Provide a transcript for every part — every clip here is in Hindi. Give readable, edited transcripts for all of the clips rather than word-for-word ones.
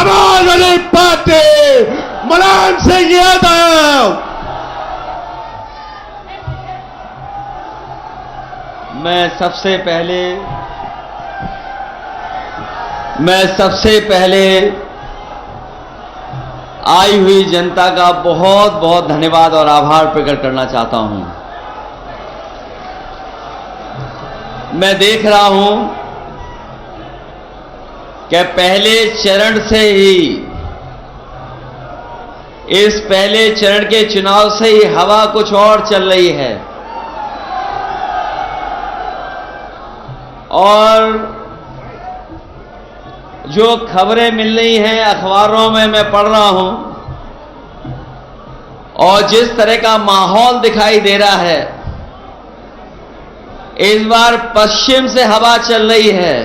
समाजवादी पार्टी मुलायम सिंह यादव। मैं सबसे पहले आई हुई जनता का बहुत बहुत धन्यवाद और आभार प्रकट करना चाहता हूं। मैं देख रहा हूं कि पहले चरण से ही, इस पहले चरण के चुनाव से ही हवा कुछ और चल रही है और जो खबरें मिल रही हैं अखबारों में मैं पढ़ रहा हूं और जिस तरह का माहौल दिखाई दे रहा है, इस बार पश्चिम से हवा चल रही है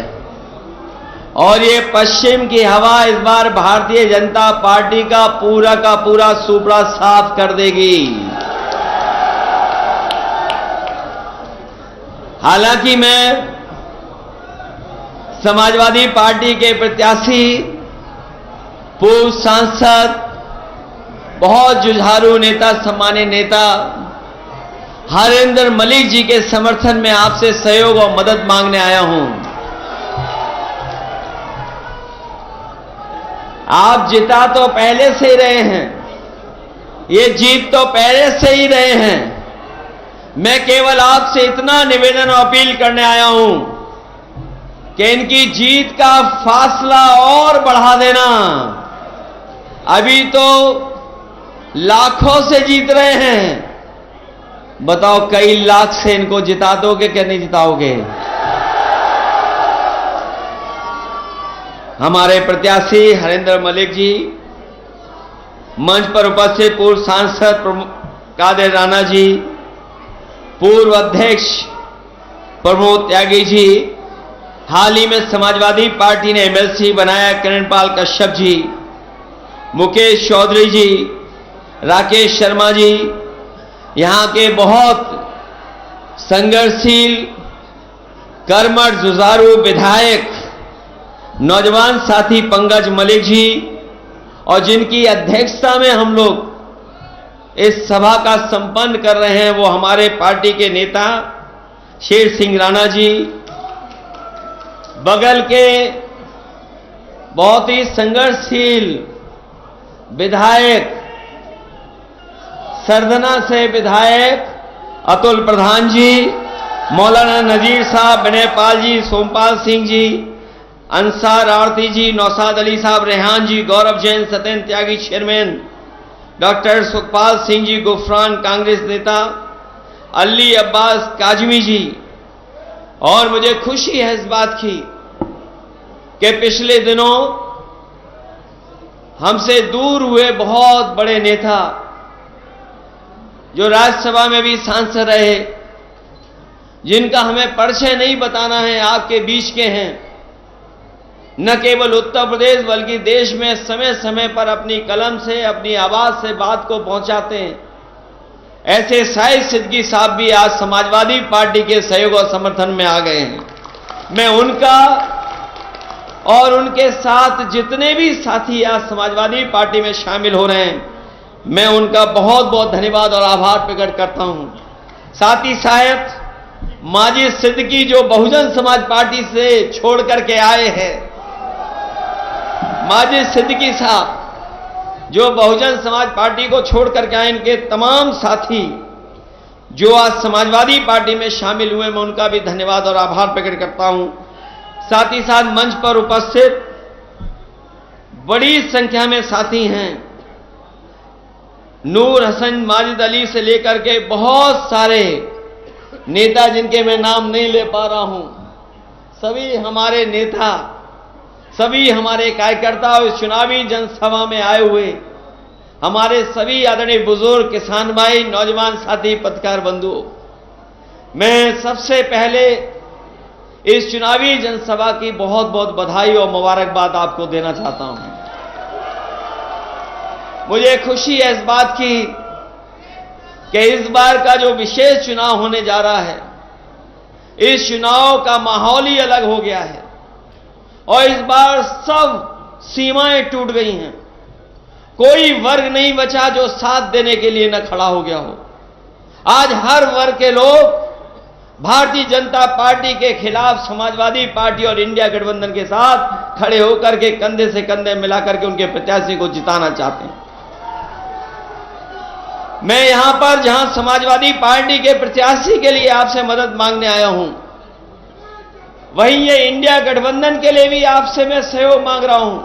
और ये पश्चिम की हवा इस बार भारतीय जनता पार्टी का पूरा सुपड़ा साफ कर देगी। हालांकि मैं समाजवादी पार्टी के प्रत्याशी, पूर्व सांसद, बहुत जुझारू नेता, सम्मानीय नेता हरेंद्र मलिक जी के समर्थन में आपसे सहयोग और मदद मांगने आया हूं। आप जिता तो पहले से ही रहे हैं, ये जीत तो पहले से ही रहे हैं। मैं केवल आपसे इतना निवेदन और अपील करने आया हूं कि इनकी जीत का फासला और बढ़ा देना। अभी तो लाखों से जीत रहे हैं, बताओ कई लाख से इनको जिता दोगे कि नहीं जिताओगे? हमारे प्रत्याशी हरेंद्र मलिक जी, मंच पर उपस्थित पूर्व सांसद कादिर राणा जी, पूर्व अध्यक्ष प्रमोद त्यागी जी, हाल ही में समाजवादी पार्टी ने एमएलसी बनाया किरणपाल कश्यप जी, मुकेश चौधरी जी, राकेश शर्मा जी, यहां के बहुत संघर्षशील, कर्मठ, जुझारू विधायक, नौजवान साथी पंकज मलिक जी, और जिनकी अध्यक्षता में हम लोग इस सभा का संपन्न कर रहे हैं, वो हमारे पार्टी के नेता शेर सिंह राणा जी, बगल के बहुत ही संघर्षशील विधायक, सरदना से विधायक अतुल प्रधान जी, मौलाना नजीर साहब, विनय पाल जी, सोमपाल सिंह जी, अंसार आरती जी, नौशाद अली साहब, रेहान जी, गौरव जैन, सत्येंद्र त्यागी चेयरमैन, डॉक्टर सुखपाल सिंह जी गुफरान कांग्रेस नेता, अली अब्बास काजमी जी। और मुझे खुशी है इस बात की कि पिछले दिनों हमसे दूर हुए बहुत बड़े नेता, जो राज्यसभा में भी सांसद रहे, जिनका हमें परिचय नहीं बताना है, आपके बीच के हैं, न केवल उत्तर प्रदेश बल्कि देश में समय समय पर अपनी कलम से, अपनी आवाज से बात को पहुंचाते हैं। ऐसे शाहिद सिद्दीकी साहब भी आज समाजवादी पार्टी के सहयोग और समर्थन में आ गए हैं। मैं उनका और उनके साथ जितने भी साथी आज समाजवादी पार्टी में शामिल हो रहे हैं, मैं उनका बहुत बहुत धन्यवाद और आभार प्रकट करता हूं। साथ ही साथ माजिद सिद्दीकी जो बहुजन समाज पार्टी से छोड़ करके आए हैं, माजिद सिद्दीकी साहब जो बहुजन समाज पार्टी को छोड़ करके आए, इनके तमाम साथी जो आज समाजवादी पार्टी में शामिल हुए, मैं उनका भी धन्यवाद और आभार प्रकट करता हूं। साथ ही साथ मंच पर उपस्थित बड़ी संख्या में साथी हैं, नूर हसन, माजिद अली से लेकर के बहुत सारे नेता जिनके मैं नाम नहीं ले पा रहा हूं, सभी हमारे नेता, सभी हमारे कार्यकर्ता और इस चुनावी जनसभा में आए हुए हमारे सभी आदरणीय बुजुर्ग, किसान भाई, नौजवान साथी, पत्रकार बंधु, मैं सबसे पहले इस चुनावी जनसभा की बहुत बहुत बधाई और मुबारकबाद आपको देना चाहता हूं। मुझे खुशी है इस बात की कि इस बार का जो विशेष चुनाव होने जा रहा है, इस चुनाव का माहौल ही अलग हो गया है और इस बार सब सीमाएं टूट गई हैं। कोई वर्ग नहीं बचा जो साथ देने के लिए न खड़ा हो गया हो। आज हर वर्ग के लोग भारतीय जनता पार्टी के खिलाफ समाजवादी पार्टी और इंडिया गठबंधन के साथ खड़े होकर के कंधे से कंधे मिलाकर के उनके प्रत्याशी को जिताना चाहते हैं। मैं यहां पर जहां समाजवादी पार्टी के प्रत्याशी के लिए आपसे मदद मांगने आया हूं, वहीं ये इंडिया गठबंधन के लिए भी आपसे मैं सहयोग मांग रहा हूं।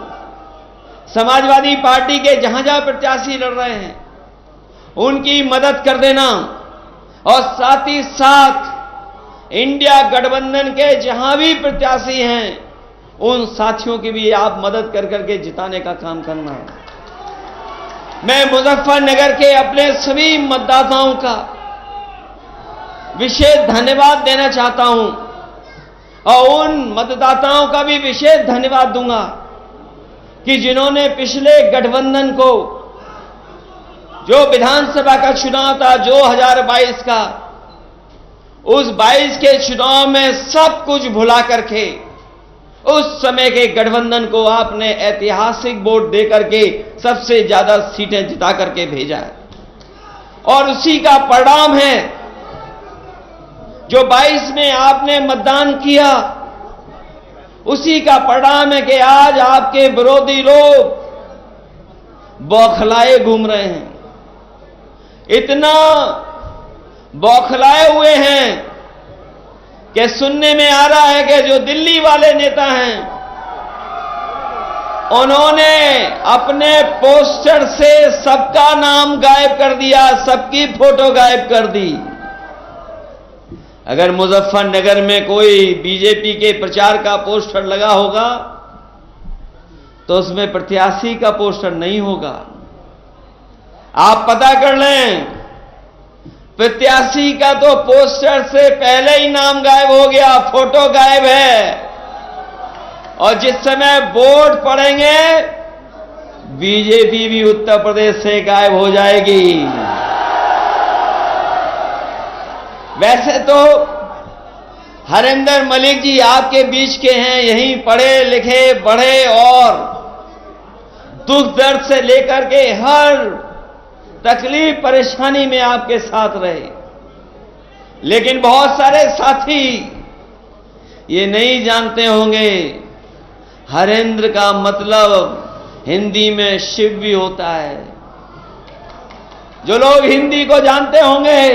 समाजवादी पार्टी के जहां जहां प्रत्याशी लड़ रहे हैं उनकी मदद कर देना, और साथ ही साथ इंडिया गठबंधन के जहां भी प्रत्याशी हैं उन साथियों की भी आप मदद कर करके जिताने का काम करना। मैं मुजफ्फरनगर के अपने सभी मतदाताओं का विशेष धन्यवाद देना चाहता हूं, और उन मतदाताओं का भी विशेष धन्यवाद दूंगा कि जिन्होंने पिछले गठबंधन को, जो विधानसभा का चुनाव था 2022 का, उस 22 के चुनाव में सब कुछ भुला करके उस समय के गठबंधन को आपने ऐतिहासिक वोट देकर के सबसे ज्यादा सीटें जिता करके भेजा है। और उसी का परिणाम है जो 22 में आपने मतदान किया, उसी का परिणाम है कि आज आपके विरोधी लोग बौखलाए घूम रहे हैं। इतना बौखलाए हुए हैं कि सुनने में आ रहा है कि जो दिल्ली वाले नेता हैं उन्होंने अपने पोस्टर से सबका नाम गायब कर दिया, सबकी फोटो गायब कर दी। अगर मुजफ्फरनगर में कोई बीजेपी के प्रचार का पोस्टर लगा होगा तो उसमें प्रत्याशी का पोस्टर नहीं होगा। आप पता कर लें, प्रत्याशी का तो पोस्टर से पहले ही नाम गायब हो गया, फोटो गायब है। और जिस समय वोट पड़ेंगे बीजेपी भी उत्तर प्रदेश से गायब हो जाएगी। वैसे तो हरिंदर मलिक जी आपके बीच के हैं, यहीं पढ़े लिखे बढ़े और दुख दर्द से लेकर के हर तकलीफ परेशानी में आपके साथ रहे। लेकिन बहुत सारे साथी ये नहीं जानते होंगे हरेंद्र का मतलब हिंदी में शिव भी होता है। जो लोग हिंदी को जानते होंगे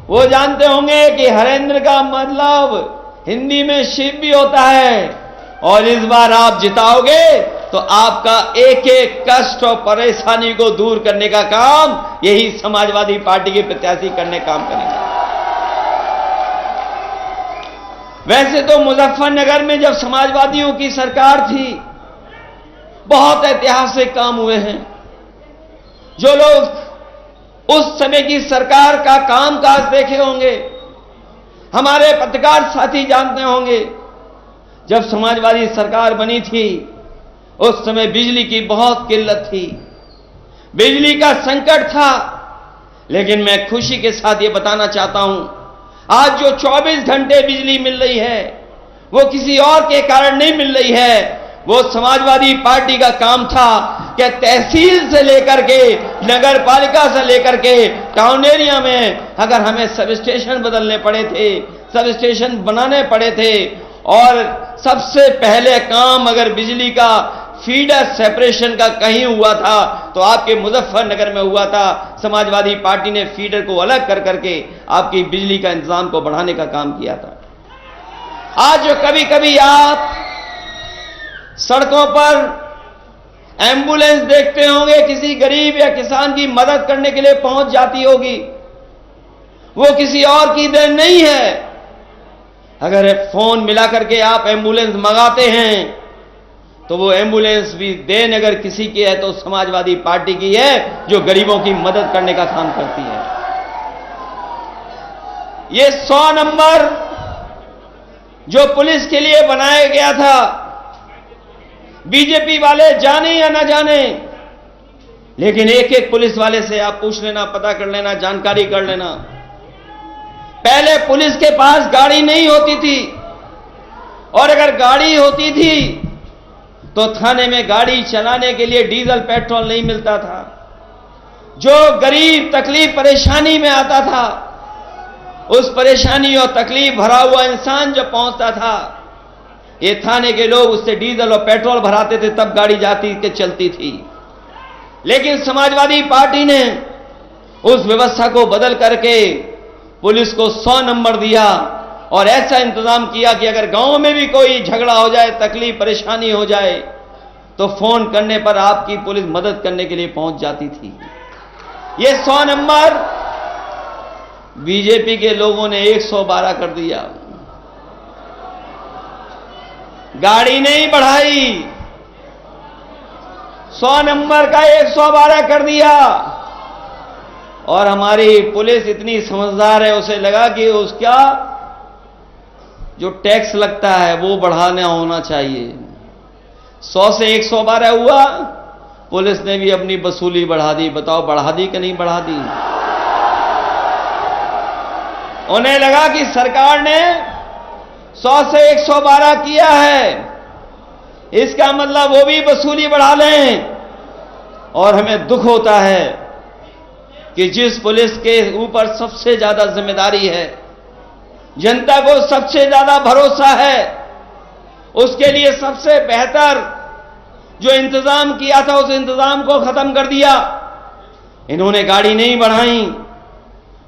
वो जानते होंगे कि हरेंद्र का मतलब हिंदी में शिव भी होता है। और इस बार आप जिताओगे तो आपका एक एक कष्ट और परेशानी को दूर करने का काम यही समाजवादी पार्टी के प्रत्याशी करने काम करेंगे। वैसे तो मुजफ्फरनगर में जब समाजवादियों की सरकार थी बहुत ऐतिहासिक काम हुए हैं। जो लोग उस समय की सरकार का कामकाज देखे होंगे, हमारे पत्रकार साथी जानते होंगे, जब समाजवादी सरकार बनी थी उस समय बिजली की बहुत किल्लत थी, बिजली का संकट था। लेकिन मैं खुशी के साथ ये बताना चाहता हूं, आज जो 24 घंटे बिजली मिल रही है वो किसी और के कारण नहीं मिल रही है, वो समाजवादी पार्टी का काम था कि तहसील से लेकर के नगर पालिका से लेकर के टाउन एरिया में अगर हमें सब स्टेशन बदलने पड़े थे, सब स्टेशन बनाने पड़े थे, और सबसे पहले काम अगर बिजली का फीडर सेपरेशन का कहीं हुआ था तो आपके मुजफ्फरनगर में हुआ था। समाजवादी पार्टी ने फीडर को अलग कर करके आपकी बिजली का इंतजाम को बढ़ाने का काम किया था। आज जो कभी कभी आप सड़कों पर एम्बुलेंस देखते होंगे, किसी गरीब या किसान की मदद करने के लिए पहुंच जाती होगी, वो किसी और की देन नहीं है। अगर फोन मिला करके आप एम्बुलेंस मंगाते हैं तो वो एम्बुलेंस भी देन अगर किसी की है तो समाजवादी पार्टी की है, जो गरीबों की मदद करने का काम करती है। ये 100 नंबर जो पुलिस के लिए बनाया गया था, बीजेपी वाले जाने या ना जाने, लेकिन एक एक पुलिस वाले से आप पूछ लेना, पता कर लेना, जानकारी कर लेना। पहले पुलिस के पास गाड़ी नहीं होती थी, और अगर गाड़ी होती थी तो थाने में गाड़ी चलाने के लिए डीजल पेट्रोल नहीं मिलता था। जो गरीब तकलीफ परेशानी में आता था, उस परेशानी और तकलीफ भरा हुआ इंसान जब पहुंचता था, ये थाने के लोग उससे डीजल और पेट्रोल भराते थे, तब गाड़ी जाती के चलती थी। लेकिन समाजवादी पार्टी ने उस व्यवस्था को बदल करके पुलिस को 100 नंबर दिया और ऐसा इंतजाम किया कि अगर गांव में भी कोई झगड़ा हो जाए, तकलीफ परेशानी हो जाए, तो फोन करने पर आपकी पुलिस मदद करने के लिए पहुंच जाती थी। ये 100 नंबर बीजेपी के लोगों ने 112 कर दिया। गाड़ी नहीं बढ़ाई, 100 नंबर का 112 कर दिया। और हमारी पुलिस इतनी समझदार है, उसे लगा कि उसका जो टैक्स लगता है वो बढ़ाना होना चाहिए। 100 से 112 हुआ, पुलिस ने भी अपनी वसूली बढ़ा दी। बताओ बढ़ा दी कि नहीं बढ़ा दी? उन्हें लगा कि सरकार ने 100 से 112 किया है, इसका मतलब वो भी वसूली बढ़ा लें। और हमें दुख होता है कि जिस पुलिस के ऊपर सबसे ज्यादा जिम्मेदारी है, जनता को सबसे ज्यादा भरोसा है, उसके लिए सबसे बेहतर जो इंतजाम किया था, उस इंतजाम को खत्म कर दिया। इन्होंने गाड़ी नहीं बढ़ाई,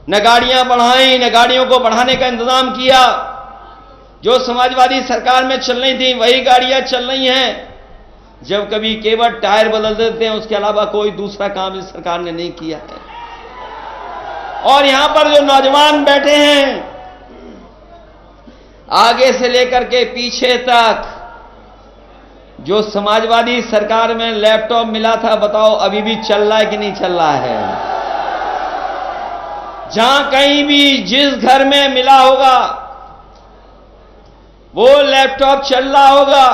न गाड़ियां बढ़ाई, न गाड़ियों को बढ़ाने का इंतजाम किया। जो समाजवादी सरकार में चल रही थी वही गाड़ियां चल रही हैं। जब कभी केवल टायर बदल देते हैं, उसके अलावा कोई दूसरा काम इस सरकार ने नहीं किया है। और यहां पर जो नौजवान बैठे हैं, आगे से लेकर के पीछे तक, जो समाजवादी सरकार में लैपटॉप मिला था, बताओ अभी भी चल रहा है कि नहीं चल रहा है? जहां कहीं भी जिस घर में मिला होगा वो लैपटॉप चल रहा होगा।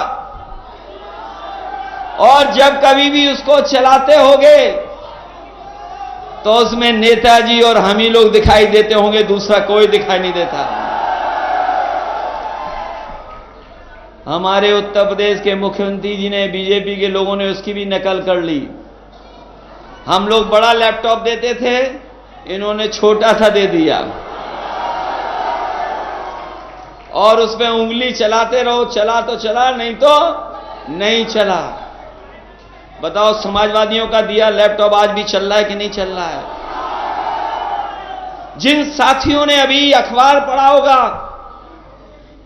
और जब कभी भी उसको चलाते होंगे तो उसमें नेताजी और हम ही लोग दिखाई देते होंगे, दूसरा कोई दिखाई नहीं देता। हमारे उत्तर प्रदेश के मुख्यमंत्री जी ने, बीजेपी के लोगों ने उसकी भी नकल कर ली। हम लोग बड़ा लैपटॉप देते थे, इन्होंने छोटा सा दे दिया और उसमें उंगली चलाते रहो, चला तो चला, नहीं तो नहीं चला। बताओ समाजवादियों का दिया लैपटॉप आज भी चल रहा है कि नहीं चल रहा है? जिन साथियों ने अभी अखबार पढ़ा होगा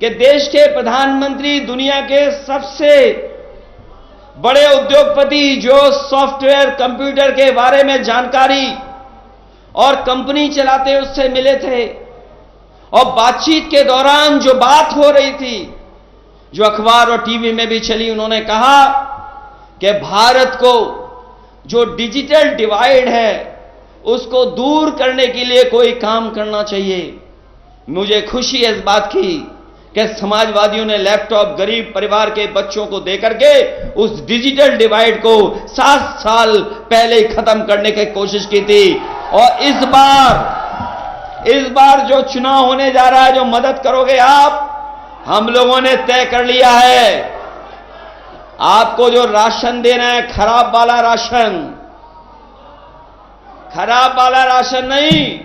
कि देश के प्रधानमंत्री दुनिया के सबसे बड़े उद्योगपति जो सॉफ्टवेयर कंप्यूटर के बारे में जानकारी और कंपनी चलाते उससे मिले थे, और बातचीत के दौरान जो बात हो रही थी, जो अखबार और टीवी में भी चली, उन्होंने कहा कि भारत को जो डिजिटल डिवाइड है उसको दूर करने के लिए कोई काम करना चाहिए। मुझे खुशी है इस बात की कि समाजवादियों ने लैपटॉप गरीब परिवार के बच्चों को देकर के उस डिजिटल डिवाइड को 7 साल पहले ही खत्म करने की कोशिश की थी। और इस बार जो चुनाव होने जा रहा है, जो मदद करोगे आप, हम लोगों ने तय कर लिया है। आपको जो राशन देना है, खराब वाला राशन नहीं।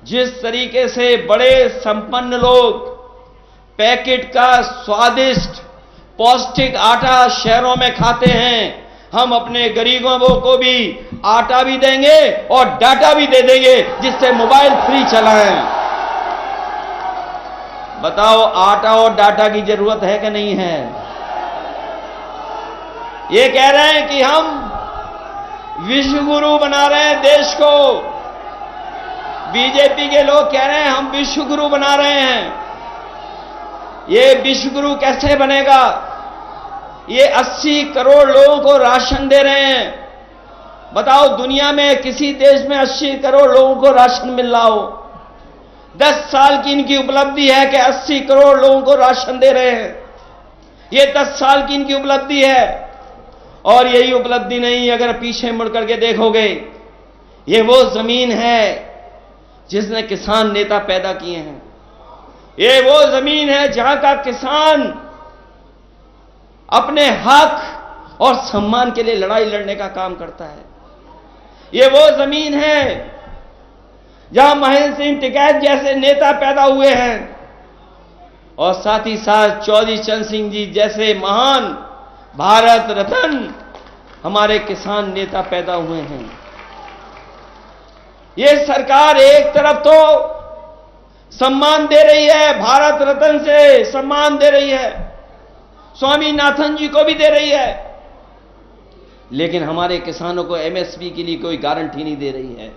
जिस तरीके से बड़े संपन्न लोग पैकेट का स्वादिष्ट पौष्टिक आटा शहरों में खाते हैं, हम अपने गरीबों को भी आटा भी देंगे और डाटा भी दे देंगे, जिससे मोबाइल फ्री चलाएं। बताओ आटा और डाटा की जरूरत है कि नहीं है? ये कह रहे हैं कि हम विश्व गुरु बना रहे हैं देश को। बीजेपी के लोग कह रहे हैं हम विश्व गुरु बना रहे हैं। ये विश्व गुरु कैसे बनेगा? ये 80 करोड़ लोगों को राशन दे रहे हैं। बताओ दुनिया में किसी देश में 80 करोड़ लोगों को राशन मिल रहा हो? 10 साल की इनकी उपलब्धि है कि 80 करोड़ लोगों को राशन दे रहे हैं। ये 10 साल की इनकी उपलब्धि है। और यही उपलब्धि नहीं, अगर पीछे मुड़ करके देखोगे, ये वो जमीन है जिसने किसान नेता पैदा किए हैं। ये वो जमीन है जहां का किसान अपने हक और सम्मान के लिए लड़ाई लड़ने का काम करता है। ये वो जमीन है जहां महेंद्र सिंह टिकैत जैसे नेता पैदा हुए हैं और साथ ही साथ चौधरी चरण सिंह जी जैसे महान भारत रत्न हमारे किसान नेता पैदा हुए हैं। ये सरकार एक तरफ तो सम्मान दे रही है, भारत रत्न से सम्मान दे रही है, स्वामीनाथन जी को भी दे रही है, लेकिन हमारे किसानों को एमएसपी के लिए कोई गारंटी नहीं दे रही है।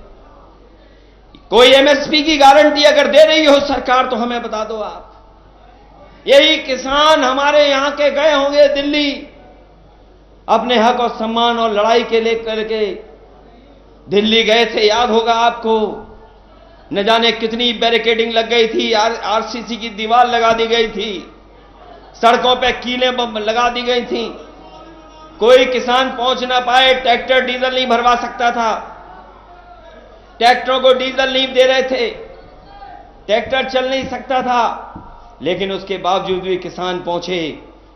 कोई एमएसपी की गारंटी अगर दे रही हो सरकार तो हमें बता दो आप। यही किसान हमारे यहां के गए होंगे दिल्ली अपने हक और सम्मान और लड़ाई के लेकर के दिल्ली गए थे, याद होगा आपको। न जाने कितनी बैरिकेडिंग लग गई थी, आरसीसी की दीवार लगा दी गई थी, सड़कों पे कीलें लगा दी गई थी, कोई किसान पहुंच ना पाए, ट्रैक्टर डीजल नहीं भरवा सकता था, ट्रैक्टरों को डीजल नहीं दे रहे थे, ट्रैक्टर चल नहीं सकता था, लेकिन उसके बावजूद भी किसान पहुंचे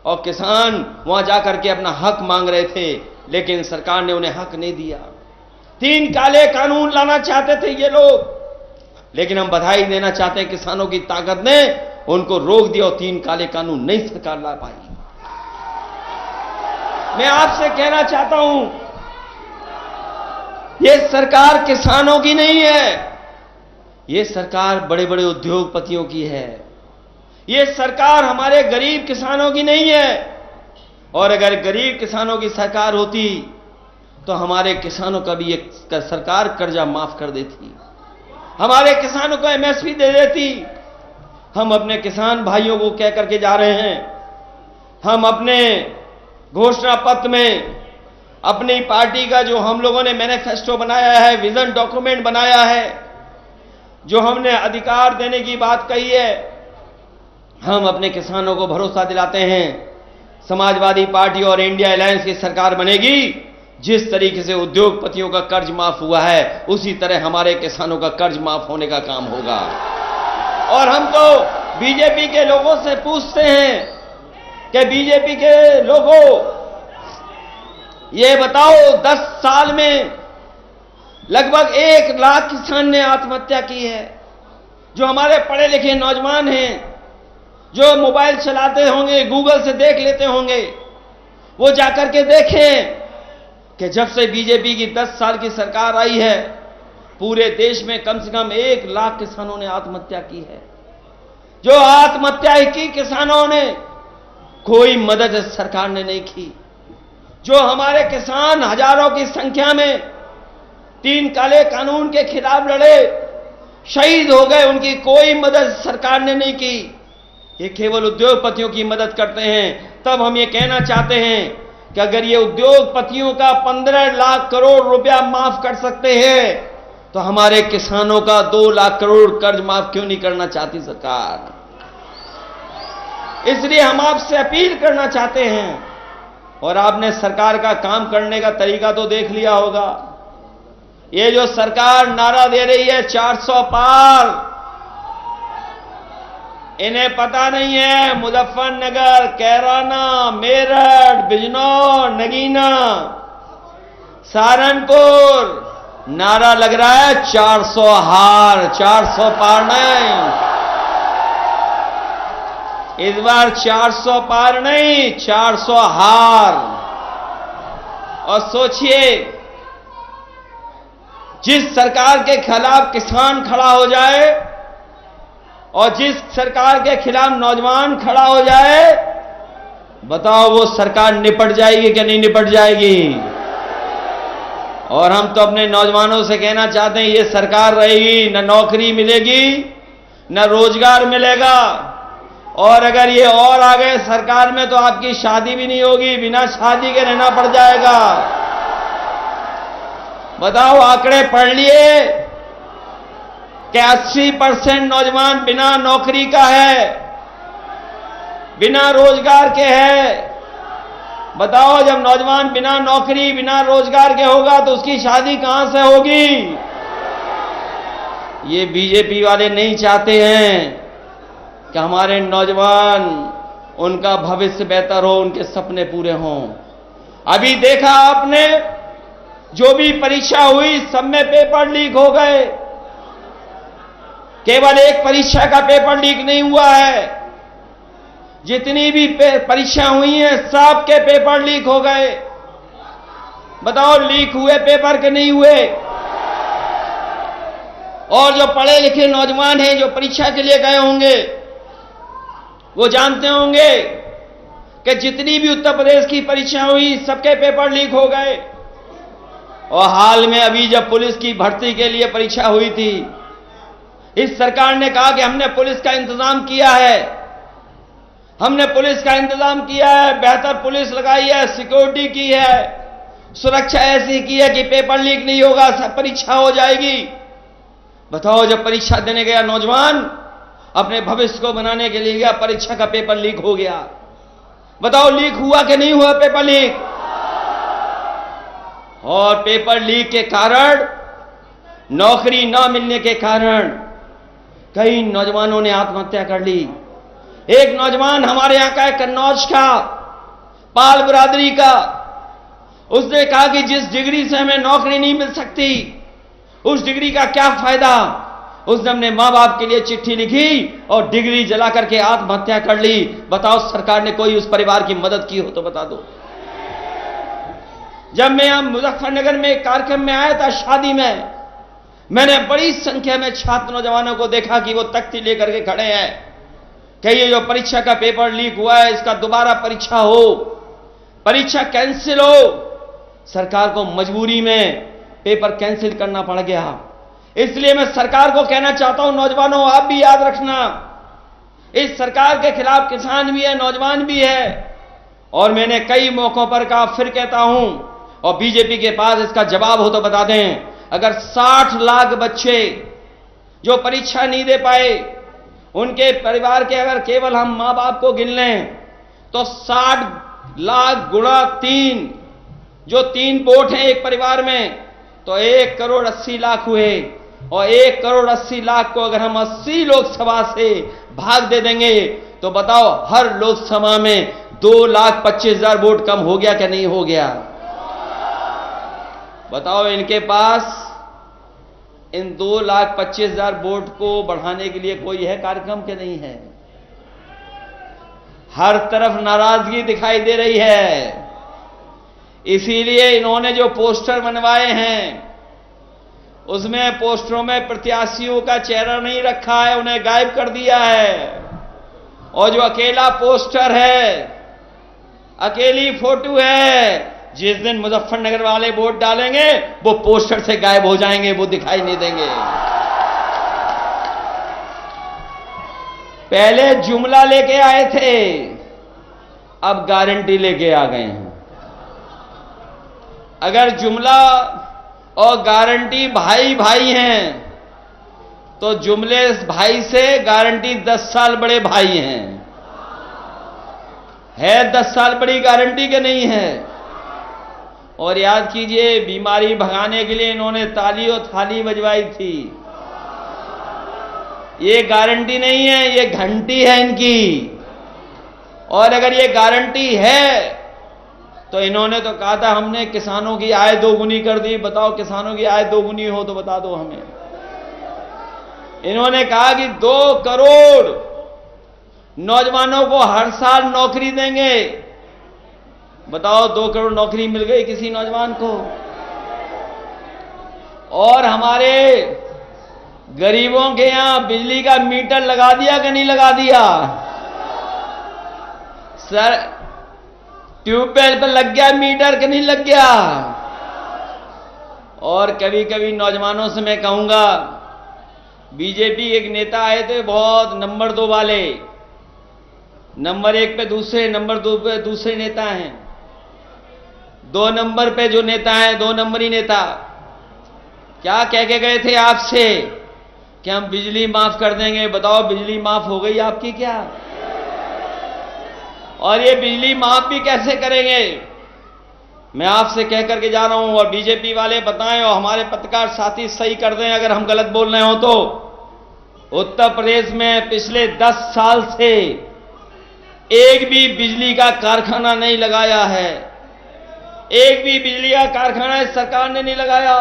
और किसान वहां जाकर के अपना हक मांग रहे थे, लेकिन सरकार ने उन्हें हक नहीं दिया। 3 काले कानून लाना चाहते थे ये लोग, लेकिन हम बधाई देना चाहते हैं किसानों की ताकत ने उनको रोक दिया और 3 काले कानून नहीं सरकार ला पाई। मैं आपसे कहना चाहता हूं, यह सरकार किसानों की नहीं है, यह सरकार बड़े बड़े उद्योगपतियों की है, यह सरकार हमारे गरीब किसानों की नहीं है। और अगर गरीब किसानों की सरकार होती तो हमारे किसानों का भी एक सरकार कर्जा माफ कर देती, हमारे किसानों को एमएसपी दे देती। हम अपने किसान भाइयों को कह करके जा रहे हैं, हम अपने घोषणा पत्र में अपनी पार्टी का जो हम लोगों ने मैनिफेस्टो बनाया है, विजन डॉक्यूमेंट बनाया है, जो हमने अधिकार देने की बात कही है, हम अपने किसानों को भरोसा दिलाते हैं समाजवादी पार्टी और इंडिया अलायंस की सरकार बनेगी। जिस तरीके से उद्योगपतियों का कर्ज माफ हुआ है उसी तरह हमारे किसानों का कर्ज माफ होने का काम होगा। और हम तो बीजेपी के लोगों से पूछते हैं कि बीजेपी के लोगों ये बताओ, 10 साल में लगभग 1 लाख किसान ने आत्महत्या की है। जो हमारे पढ़े लिखे नौजवान हैं, जो मोबाइल चलाते होंगे, गूगल से देख लेते होंगे, वो जाकर के देखें कि जब से बीजेपी की 10 साल की सरकार आई है पूरे देश में कम से कम 1 लाख किसानों ने आत्महत्या की है। जो आत्महत्या की किसानों ने कोई मदद सरकार ने नहीं की। जो हमारे किसान हजारों की संख्या में 3 काले कानून के खिलाफ लड़े, शहीद हो गए, उनकी कोई मदद सरकार ने नहीं की। ये केवल उद्योगपतियों की मदद करते हैं। तब हम ये कहना चाहते हैं कि अगर ये उद्योगपतियों का 15 लाख करोड़ रुपया माफ कर सकते हैं तो हमारे किसानों का 2 लाख करोड़ कर्ज माफ क्यों नहीं करना चाहती सरकार। इसलिए हम आपसे अपील करना चाहते हैं, और आपने सरकार का काम करने का तरीका तो देख लिया होगा। ये जो सरकार नारा दे रही है 400 पार, इन्हें पता नहीं है मुजफ्फरनगर, कैराना, मेरठ, बिजनौर, नगीना, सहारनपुर नारा लग रहा है 400 हार, 400 पार नहीं। इस बार 400 पार नहीं, 400 हार। और सोचिए, जिस सरकार के खिलाफ किसान खड़ा हो जाए और जिस सरकार के खिलाफ नौजवान खड़ा हो जाए, बताओ वो सरकार निपट जाएगी कि नहीं निपट जाएगी। और हम तो अपने नौजवानों से कहना चाहते हैं, ये सरकार रहेगी न नौकरी मिलेगी न रोजगार मिलेगा, और अगर ये और आ गए सरकार में तो आपकी शादी भी नहीं होगी, बिना शादी के रहना पड़ जाएगा। बताओ, आंकड़े पढ़ लिए कि 80% नौजवान बिना नौकरी का है, बिना रोजगार के है। बताओ, जब नौजवान बिना नौकरी बिना रोजगार के होगा तो उसकी शादी कहां से होगी। ये बीजेपी वाले नहीं चाहते हैं कि हमारे नौजवान, उनका भविष्य बेहतर हो, उनके सपने पूरे हों। अभी देखा आपने, जो भी परीक्षा हुई सब में पेपर लीक हो गए। केवल एक परीक्षा का पेपर लीक नहीं हुआ है, जितनी भी परीक्षा हुई हैं सबके पेपर लीक हो गए। बताओ, लीक हुए पेपर के नहीं हुए? और जो पढ़े लिखे नौजवान हैं जो परीक्षा के लिए गए होंगे, वो जानते होंगे कि जितनी भी उत्तर प्रदेश की परीक्षा हुई सबके पेपर लीक हो गए। और हाल में अभी जब पुलिस की भर्ती के लिए परीक्षा हुई थी, इस सरकार ने कहा कि हमने पुलिस का इंतजाम किया है, हमने पुलिस का इंतजाम किया है, बेहतर पुलिस लगाई है, सिक्योरिटी की है, सुरक्षा ऐसी की है कि पेपर लीक नहीं होगा, सब परीक्षा हो जाएगी। बताओ, जब परीक्षा देने गया नौजवान, अपने भविष्य को बनाने के लिए गया, परीक्षा का पेपर लीक हो गया। बताओ, लीक हुआ कि नहीं हुआ पेपर लीक? और पेपर लीक के कारण, नौकरी न मिलने के कारण कई नौजवानों ने आत्महत्या कर ली। एक नौजवान हमारे यहां का है, कन्नौज का, पाल बिरादरी का, उसने कहा कि जिस डिग्री से हमें नौकरी नहीं मिल सकती, उस डिग्री का क्या फायदा। उसने अपने मां बाप के लिए चिट्ठी लिखी और डिग्री जला करके आत्महत्या कर ली। बताओ, सरकार ने कोई उस परिवार की मदद की हो तो बता दो। जब मैं यहां मुजफ्फरनगर में एक कार्यक्रम में आया था, शादी में, मैंने बड़ी संख्या में छात्र नौजवानों को देखा कि वो तख्ती लेकर के खड़े हैं कि ये जो परीक्षा का पेपर लीक हुआ है, इसका दोबारा परीक्षा हो, परीक्षा कैंसिल हो। सरकार को मजबूरी में पेपर कैंसिल करना पड़ गया। इसलिए मैं सरकार को कहना चाहता हूं, नौजवानों, आप भी याद रखना, इस सरकार के खिलाफ किसान भी है, नौजवान भी है। और मैंने कई मौकों पर कहा, फिर कहता हूं, और बीजेपी के पास इसका जवाब हो तो बता दें, अगर 60 लाख बच्चे जो परीक्षा नहीं दे पाए, उनके परिवार के अगर केवल हम मां बाप को गिन लें तो 60 लाख गुणा 3, जो 3 वोट हैं एक परिवार में, तो 1 करोड़ 80 लाख हुए। और 1 करोड़ 80 लाख को अगर हम 80 लोकसभा से भाग दे देंगे तो बताओ, हर लोकसभा में 2,25,000 वोट कम हो गया कि नहीं हो गया? बताओ, इनके पास इन 2,25,000 वोट को बढ़ाने के लिए कोई है कार्यक्रम के नहीं है? हर तरफ नाराजगी दिखाई दे रही है। इसीलिए इन्होंने जो पोस्टर बनवाए हैं, उसमें पोस्टरों में प्रत्याशियों का चेहरा नहीं रखा है, उन्हें गायब कर दिया है। और जो अकेला पोस्टर है, अकेली फोटो है, जिस दिन मुजफ्फरनगर वाले वोट डालेंगे वो पोस्टर से गायब हो जाएंगे, वो दिखाई नहीं देंगे। पहले जुमला लेके आए थे, अब गारंटी लेके आ गए हैं। अगर जुमला और गारंटी भाई भाई हैं, तो जुमले भाई से गारंटी 10 साल बड़े भाई हैं। है 10 साल बड़ी गारंटी के नहीं है? और याद कीजिए, बीमारी भगाने के लिए इन्होंने ताली और थाली बजवाई थी। ये गारंटी नहीं है, ये घंटी है इनकी। और अगर ये गारंटी है तो इन्होंने तो कहा था हमने किसानों की आय दोगुनी कर दी। बताओ, किसानों की आय दोगुनी हो तो बता दो हमें। इन्होंने कहा कि 2 करोड़ नौजवानों को हर साल नौकरी देंगे। बताओ, 2 करोड़ नौकरी मिल गई किसी नौजवान को? और हमारे गरीबों के यहां बिजली का मीटर लगा दिया कि नहीं लगा दिया? सर, ट्यूबवेल पर लग गया मीटर कि नहीं लग गया? और कभी कभी नौजवानों से मैं कहूंगा, बीजेपी एक नेता आए थे बहुत नंबर 2 वाले, नंबर 1 पे दूसरे, नंबर 2 पे दूसरे नेता हैं, 2 नंबर पे जो नेता हैं 2 नंबरी नेता, क्या कह के गए थे आपसे कि हम बिजली माफ कर देंगे। बताओ, बिजली माफ हो गई आपकी क्या? और ये बिजली माफ भी कैसे करेंगे? मैं आपसे कह करके जा रहा हूं, और बीजेपी वाले बताएं और हमारे पत्रकार साथी सही कर दें अगर हम गलत बोल रहे हो तो। उत्तर प्रदेश में पिछले 10 साल से एक भी बिजली का कारखाना नहीं लगाया है। एक भी बिजली का कारखाना इस सरकार ने नहीं लगाया,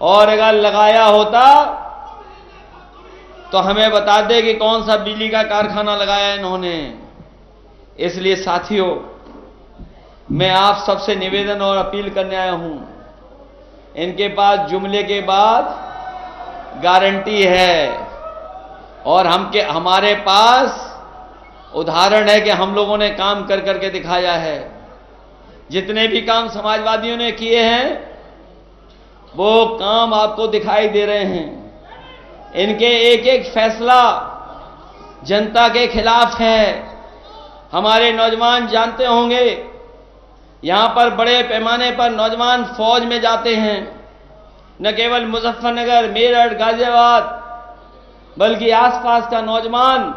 और अगर लगाया होता तो हमें बता दे कि कौन सा बिजली का कारखाना लगाया इन्होंने। इसलिए साथियों, मैं आप सबसे निवेदन और अपील करने आया हूं, इनके पास जुमले के बाद गारंटी है, और हमारे पास उदाहरण है कि हम लोगों ने काम कर करके दिखाया है। जितने भी काम समाजवादियों ने किए हैं वो काम आपको दिखाई दे रहे हैं। इनके एक एक फैसला जनता के खिलाफ है। हमारे नौजवान जानते होंगे, यहां पर बड़े पैमाने पर नौजवान फौज में जाते हैं। न केवल मुजफ्फरनगर, मेरठ, गाजियाबाद, बल्कि आसपास का नौजवान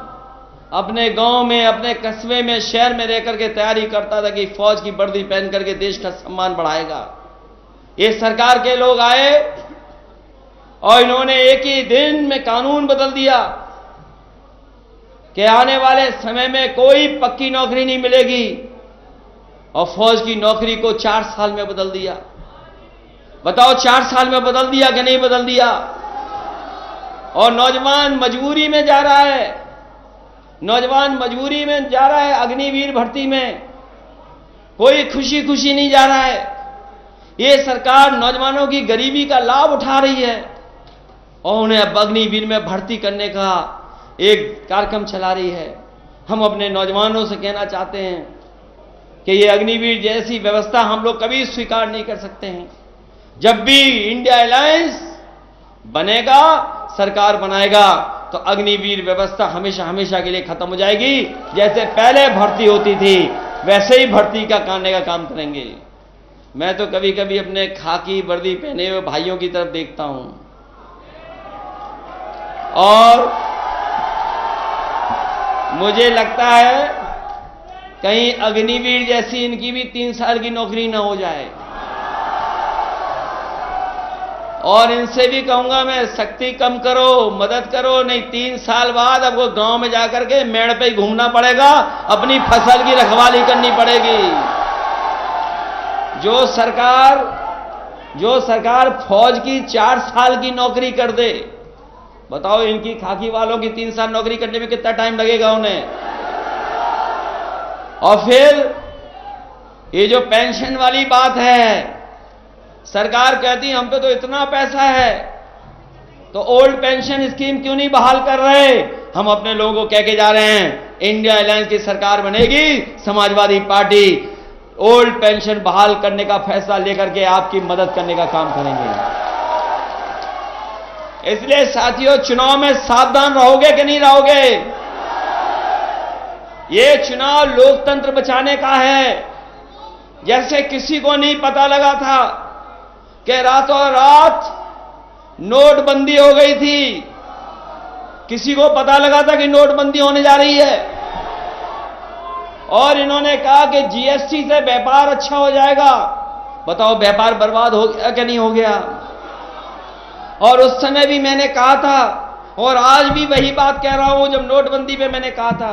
अपने गांव में, अपने कस्बे में, शहर में रहकर के तैयारी करता था कि फौज की वर्दी पहन करके देश का सम्मान बढ़ाएगा। ये सरकार के लोग आए और इन्होंने एक ही दिन में कानून बदल दिया कि आने वाले समय में कोई पक्की नौकरी नहीं मिलेगी, और फौज की नौकरी को 4 साल में बदल दिया। बताओ, 4 साल में बदल दिया कि नहीं बदल दिया? और नौजवान मजबूरी में जा रहा है, नौजवान मजबूरी में जा रहा है अग्निवीर भर्ती में, कोई खुशी खुशी नहीं जा रहा है। ये सरकार नौजवानों की गरीबी का लाभ उठा रही है और उन्हें अब अग्निवीर में भर्ती करने का एक कार्यक्रम चला रही है। हम अपने नौजवानों से कहना चाहते हैं कि ये अग्निवीर जैसी व्यवस्था हम लोग कभी स्वीकार नहीं कर सकते हैं। जब भी इंडिया अलायंस बनेगा, सरकार बनाएगा, तो अग्निवीर व्यवस्था हमेशा हमेशा के लिए खत्म हो जाएगी। जैसे पहले भर्ती होती थी वैसे ही भर्ती करने का काम करेंगे। मैं तो कभी कभी अपने खाकी वर्दी पहने हुए भाइयों की तरफ देखता हूं और मुझे लगता है कहीं अग्निवीर जैसी इनकी भी 3 साल की नौकरी ना हो जाए। और इनसे भी कहूंगा मैं, शक्ति कम करो, मदद करो, नहीं 3 साल बाद आपको गांव में जाकर के मेड़ पे ही घूमना पड़ेगा, अपनी फसल की रखवाली करनी पड़ेगी। जो सरकार फौज की 4 साल की नौकरी कर दे, बताओ इनकी खाकी वालों की 3 साल नौकरी करने में कितना टाइम लगेगा उन्हें। और फिर ये जो पेंशन वाली बात है, सरकार कहती है हम पे तो इतना पैसा है, तो ओल्ड पेंशन स्कीम क्यों नहीं बहाल कर रहे? हम अपने लोगों को कह के जा रहे हैं, इंडिया अलायंस की सरकार बनेगी, समाजवादी पार्टी ओल्ड पेंशन बहाल करने का फैसला लेकर के आपकी मदद करने का काम करेंगे। इसलिए साथियों, चुनाव में सावधान रहोगे कि नहीं रहोगे? ये चुनाव लोकतंत्र बचाने का है। जैसे किसी को नहीं पता लगा था कि रातों रात नोटबंदी हो गई थी, किसी को पता लगा था कि नोटबंदी होने जा रही है, और इन्होंने कहा कि जीएसटी से व्यापार अच्छा हो जाएगा। बताओ व्यापार बर्बाद हो गया कि नहीं हो गया? और उस समय भी मैंने कहा था, और आज भी वही बात कह रहा हूं, जब नोटबंदी पे मैंने कहा था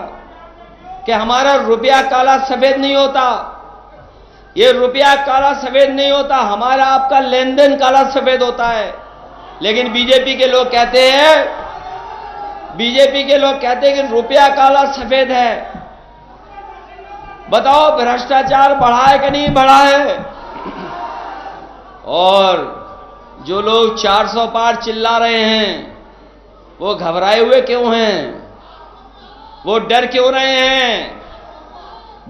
कि हमारा रुपया काला सफेद नहीं होता, ये रुपया काला सफेद नहीं होता, हमारा आपका लेन देन काला सफेद होता है। लेकिन बीजेपी के लोग कहते हैं कि रुपया काला सफेद है। बताओ भ्रष्टाचार बढ़ा है कि नहीं बढ़ा है? और जो लोग 400 पार चिल्ला रहे हैं, वो घबराए हुए क्यों हैं? वो डर क्यों रहे हैं?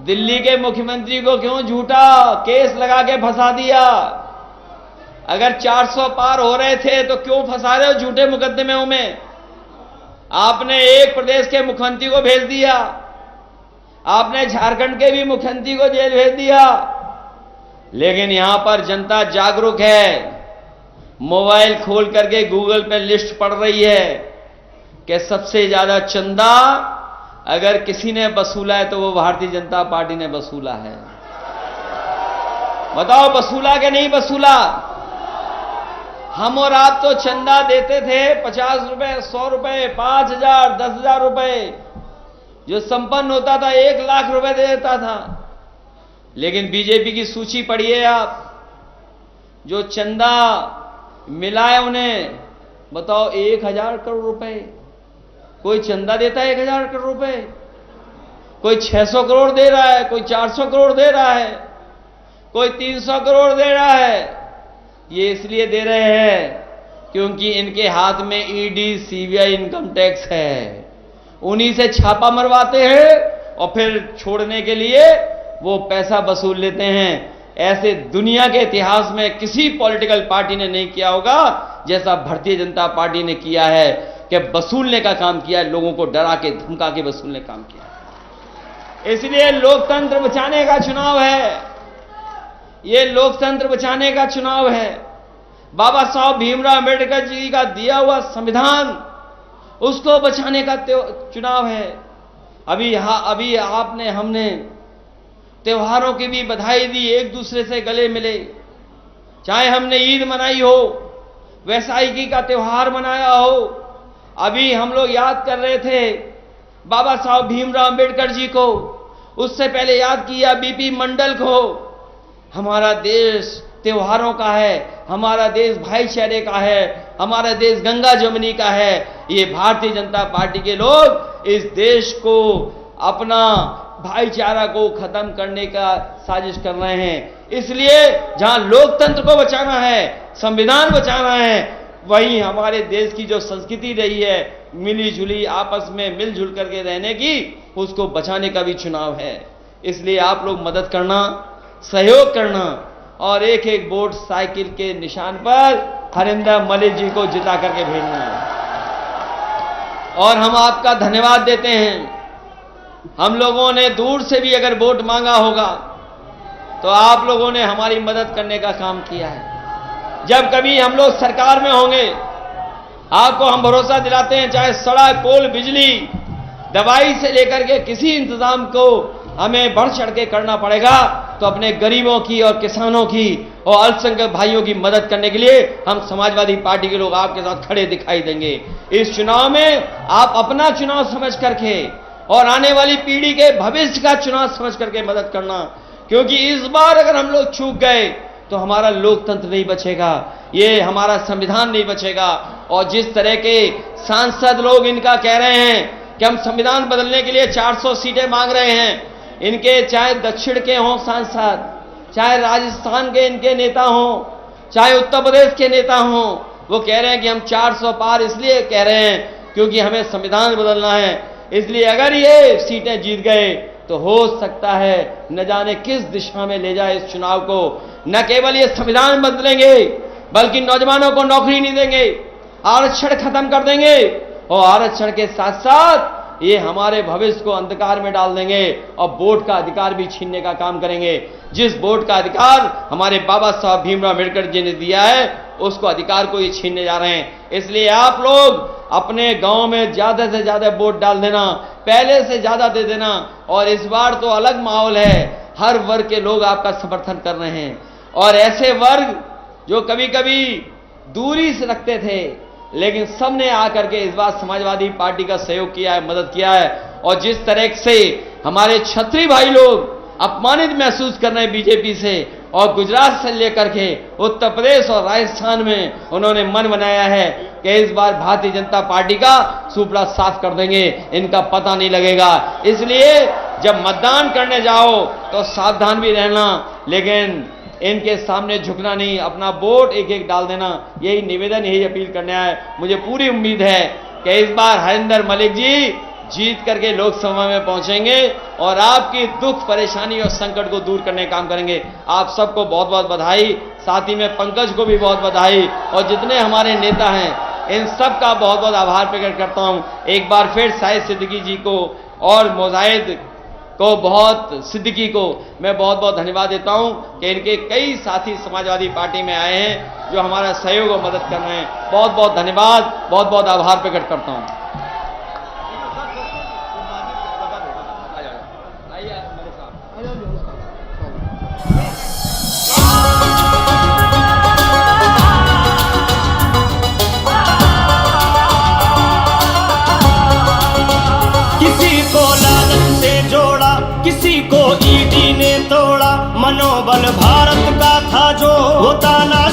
दिल्ली के मुख्यमंत्री को क्यों झूठा केस लगा के फंसा दिया? अगर 400 पार हो रहे थे तो क्यों फंसा रहे हो झूठे मुकदमेों में? आपने एक प्रदेश के मुख्यमंत्री को भेज दिया, आपने झारखंड के भी मुख्यमंत्री को जेल भेज दिया। लेकिन यहां पर जनता जागरूक है, मोबाइल खोल करके गूगल पे लिस्ट पढ़ रही है कि सबसे ज्यादा चंदा अगर किसी ने वसूला है तो वो भारतीय जनता पार्टी ने वसूला है। बताओ वसूला कि नहीं वसूला? हम और आप तो चंदा देते थे 50 रुपए, 100 रुपए, 5,000, 10,000 रुपए। जो संपन्न होता था 1 लाख रुपए दे देता था। लेकिन बीजेपी की सूची पढ़िए आप, जो चंदा मिला है उन्हें, बताओ 1000 करोड़ रुपए। कोई चंदा देता है 1000 करोड़ रुपए? कोई 600 करोड़ दे रहा है, कोई 400 करोड़ दे रहा है, कोई 300 करोड़ दे रहा है। ये इसलिए दे रहे हैं क्योंकि इनके हाथ में ईडी, सीबीआई, इनकम टैक्स है। उन्हीं से छापा मरवाते हैं और फिर छोड़ने के लिए वो पैसा वसूल लेते हैं। ऐसे दुनिया के इतिहास में किसी पॉलिटिकल पार्टी ने नहीं किया होगा जैसा भारतीय जनता पार्टी ने किया है, कि वसूलने का काम किया है, लोगों को डरा के धमका के वसूलने का काम किया है। इसलिए लोकतंत्र बचाने का चुनाव है, ये लोकतंत्र बचाने का चुनाव है। बाबा साहब भीमराव अंबेडकर जी का दिया हुआ संविधान, उसको बचाने का चुनाव है। अभी हमने त्योहारों की भी बधाई दी, एक दूसरे से गले मिले, चाहे हमने ईद मनाई हो, वैसाखी का त्योहार मनाया हो। अभी हम लोग याद कर रहे थे बाबा साहब भीमराव अंबेडकर जी को, उससे पहले याद किया बीपी मंडल को। हमारा देश त्योहारों का है, हमारा देश भाईचारे का है, हमारा देश गंगा जमुनी का है। ये भारतीय जनता पार्टी के लोग इस देश को, अपना भाईचारा को खत्म करने का साजिश कर रहे हैं। इसलिए जहां लोकतंत्र को बचाना है, संविधान बचाना है, वहीं हमारे देश की जो संस्कृति रही है मिली जुली, आपस में मिलजुल करके रहने की, उसको बचाने का भी चुनाव है। इसलिए आप लोग मदद करना, सहयोग करना और एक एक वोट साइकिल के निशान पर हरिंदर मलिक जी को जिता करके भेजना है। और हम आपका धन्यवाद देते हैं। हम लोगों ने दूर से भी अगर वोट मांगा होगा तो आप लोगों ने हमारी मदद करने का काम किया है। जब कभी हम लोग सरकार में होंगे, आपको हम भरोसा दिलाते हैं, चाहे सड़क, पुल, बिजली, दवाई से लेकर के किसी इंतजाम को हमें बढ़ चढ़ के करना पड़ेगा, तो अपने गरीबों की और किसानों की और अल्पसंख्यक भाइयों की मदद करने के लिए हम समाजवादी पार्टी के लोग आपके साथ खड़े दिखाई देंगे। इस चुनाव में आप अपना चुनाव समझ करके और आने वाली पीढ़ी के भविष्य का चुनाव समझ करके मदद करना, क्योंकि इस बार अगर हम लोग चूक गए तो हमारा लोकतंत्र नहीं बचेगा, ये हमारा संविधान नहीं बचेगा। और जिस तरह के सांसद लोग इनका कह रहे हैं कि हम संविधान बदलने के लिए 400 सीटें मांग रहे हैं, इनके चाहे दक्षिण के हों सांसद, चाहे राजस्थान के इनके नेता हों, चाहे उत्तर प्रदेश के नेता हों, वो कह रहे हैं कि हम 400 पार इसलिए कह रहे हैं क्योंकि हमें संविधान बदलना है। इसलिए अगर ये सीटें जीत गए तो हो सकता है न जाने किस दिशा में ले जाए इस चुनाव को। न केवल ये संविधान बदलेंगे बल्कि नौजवानों को नौकरी नहीं देंगे, आरक्षण खत्म कर देंगे और आरक्षण के साथ साथ ये हमारे भविष्य को अंधकार में डाल देंगे और वोट का अधिकार भी छीनने का काम करेंगे। जिस वोट का अधिकार हमारे बाबा साहब भीमराव अम्बेडकर जी ने दिया है, उसको अधिकार को ये छीनने जा रहे हैं। इसलिए आप लोग अपने गांव में ज्यादा से ज्यादा वोट डाल देना, पहले से ज्यादा दे देना। और इस बार तो अलग माहौल है, हर वर्ग के लोग आपका समर्थन कर रहे हैं। और ऐसे वर्ग जो कभी कभी दूरी से रखते थे, लेकिन सबने आकर के इस बार समाजवादी पार्टी का सहयोग किया है, मदद किया है। और जिस तरह से हमारे क्षत्रिय भाई लोग अपमानित महसूस कर रहे हैं बीजेपी से, और गुजरात से लेकर के उत्तर प्रदेश और राजस्थान में उन्होंने मन बनाया है कि इस बार भारतीय जनता पार्टी का सुपड़ा साफ कर देंगे, इनका पता नहीं लगेगा। इसलिए जब मतदान करने जाओ तो सावधान भी रहना, लेकिन इनके सामने झुकना नहीं, अपना वोट एक एक डाल देना। यही निवेदन, यही अपील करने आए। मुझे पूरी उम्मीद है कि इस बार हरिंदर मलिक जी जीत करके लोकसभा में पहुंचेंगे और आपकी दुख, परेशानी और संकट को दूर करने का काम करेंगे। आप सबको बहुत बहुत बधाई, साथ ही में पंकज को भी बहुत बधाई और जितने हमारे नेता हैं इन सब का बहुत बहुत आभार प्रकट करता हूं। एक बार फिर शाहिद सिद्दीकी जी को और मुजाहिद को सिद्दीकी को मैं बहुत बहुत धन्यवाद देता हूं कि इनके कई साथी समाजवादी पार्टी में आए हैं जो हमारा सहयोग और मदद कर रहे हैं। बहुत बहुत धन्यवाद, बहुत बहुत आभार प्रकट करता हूं। किसी को लालच से जोड़ा, किसी को ईडी ने तोड़ा, होता ना